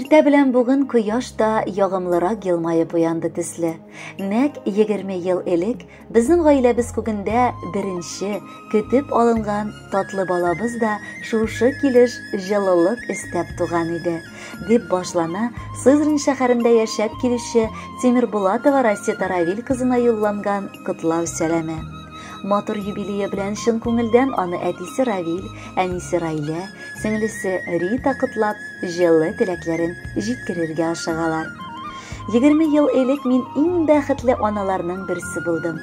Иртә белән бүген кояш та ягымлырак елмаеп уянды төсле. Нәк 20 ел элек безнең гаиләбез күгендә беренче көтеп алынган татлы балабыз да шушы килеш җылылык истәп туган иде, дип башлана Сызрань шәһәрендә яшәп килүче Тимербулатова Рассета Равил кызына юлланган котлау сәламе. Матур юбилее белән чын күңелдән аны әтисе Равил, әнисе Раилә, сеңлесе Рита котлап, җылы теләкләрен җиткерергә ашыгалар. 20 ел элек мин иң бәхетле аналарның берсе булдым.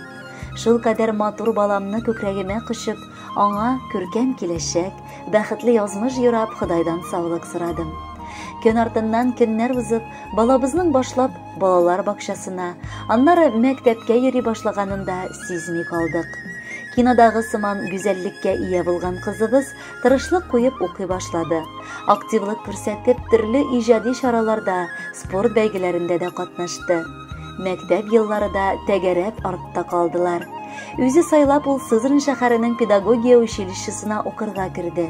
Шул кадәр матур баламны күкрәгемә кочып, аңа күркәм киләчәк, бәхетле язмыш юрап Ходайдан саулык сорадым. Көн артыннан көннәр узып, балабызның башлап балалар бакчасына, аннары мәктәпкә йөри башлаганында сизми калдык. Кинодагы сыман гүзәллеккә ия булган кызыбыз тырышлык куеп укый башлады. Активлык күрсәтеп, төрле иҗади чараларда, спорт бәйгеләрендә дә катнашты. Мәктәп еллары да тәгәрәп артта калдылар. Үзе сайлап ул Сызрань шәһәренең педагогия училищесына укырга керде.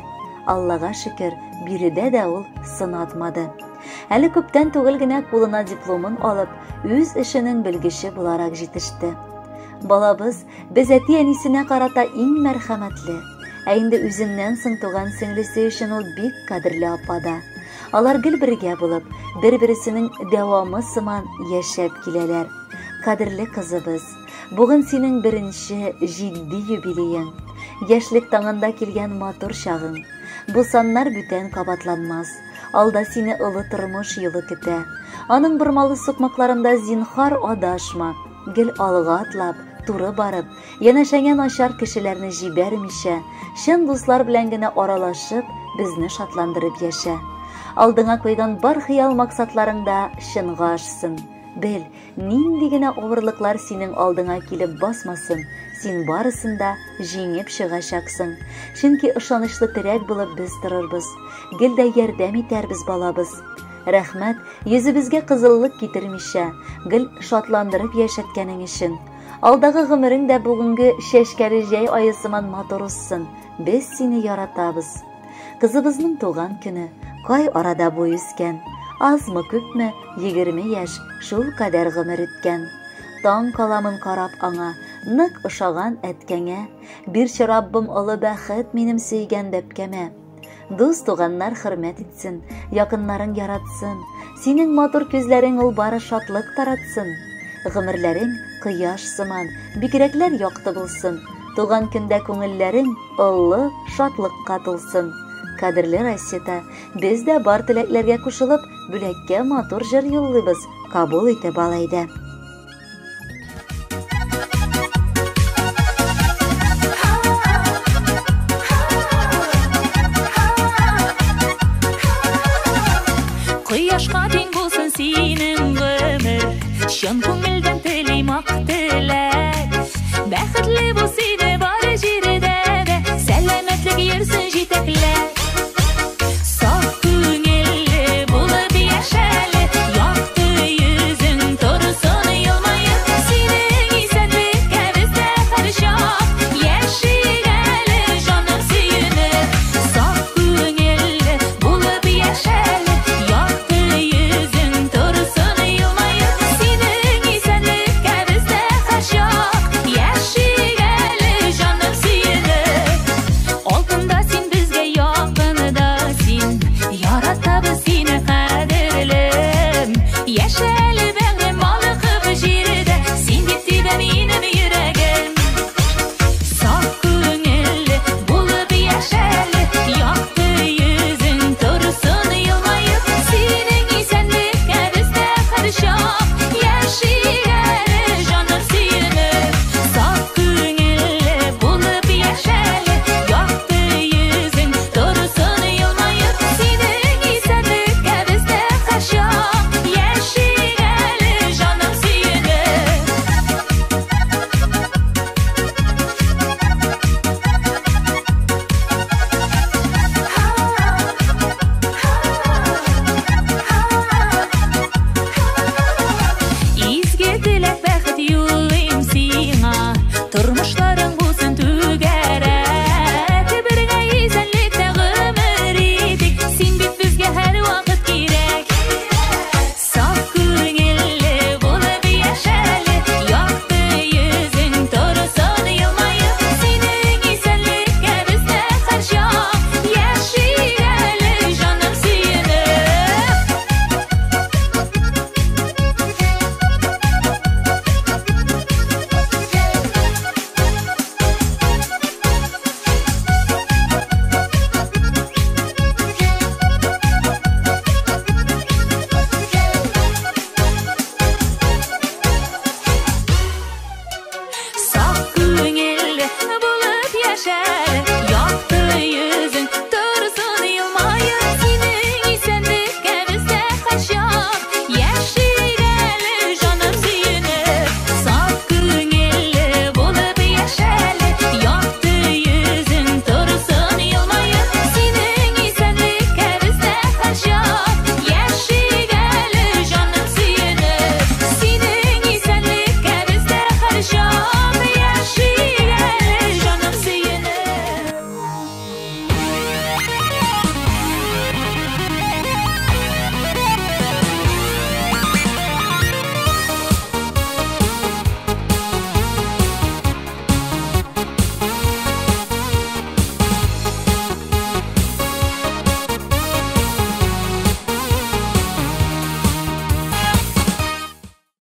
Аллага шөкер, биредә дә ул сынатмады. Әле күптән түгел генә кулына дипломын алып, үз эшенең белгече буларак җитеште. Балабыз без әти-әнисенә карата иң мәрхәмәтле, ә инде үзеннән соң туган сеңлесе өчен ул бик кадерле апада. Алар гел бергә булып, бер-берсенең дәвамы сыман яшәп киләләр. Кадерле кызыбыз, бүген синең беренче җитди юбилеең, яшьлек таңында килгән матур чагың. Бу саннар бүтән кабатланмас. Алда сине олы тормыш юлы көтә. Аның бормалы сукмакларында зинһар адашма. Гел алга атлап, туры барып, янәшәңә начар кешеләрне җибәрмичә, чын дуслар белән генә аралашып, безне шатландырып яшә. Алдыңа куйган бар хыял максатларыңда чынга ашсын. Бел, нинди генә авырлыклар синең алдыңа килеп басмасын, син барысында җиңеп чыгачаксың. Чөнки ышанычлы терәк булып без торырбыз. Гел дә ярдәм итәрбез балабыз. Рәхмәт, йөзебезгә кызыллык китермичә, гел шатландырып яшәткәнең өчен. Алдагы гомерең дә бүгенге чәчкәле җәй ае сыман матур уссын. Без сине яратабыз. Кызыбызның туган көне кай арада буй үскән. Азмы күпме 20 яшь шул кадәр гомер иткән. Таң каламын карап аңа, нык ошаган әткәңә, бирче Раббым олы бәхет минем сөйгән бәпкәмә. Дус туганнар хөрмәт итсен, якыннарың яратсын, синең матур күзләрең ул бары шатлык таратсын. Гомерләрең кояш сыман, бигрәкләр якты булсын, туган көндә күңелләрең олы шатлыкка тулсын. Кадерле Рассета, без дә бар теләкләргә кушылып, бүләккә матур җыр юллыйбыз, кабул итеп ал әйдә.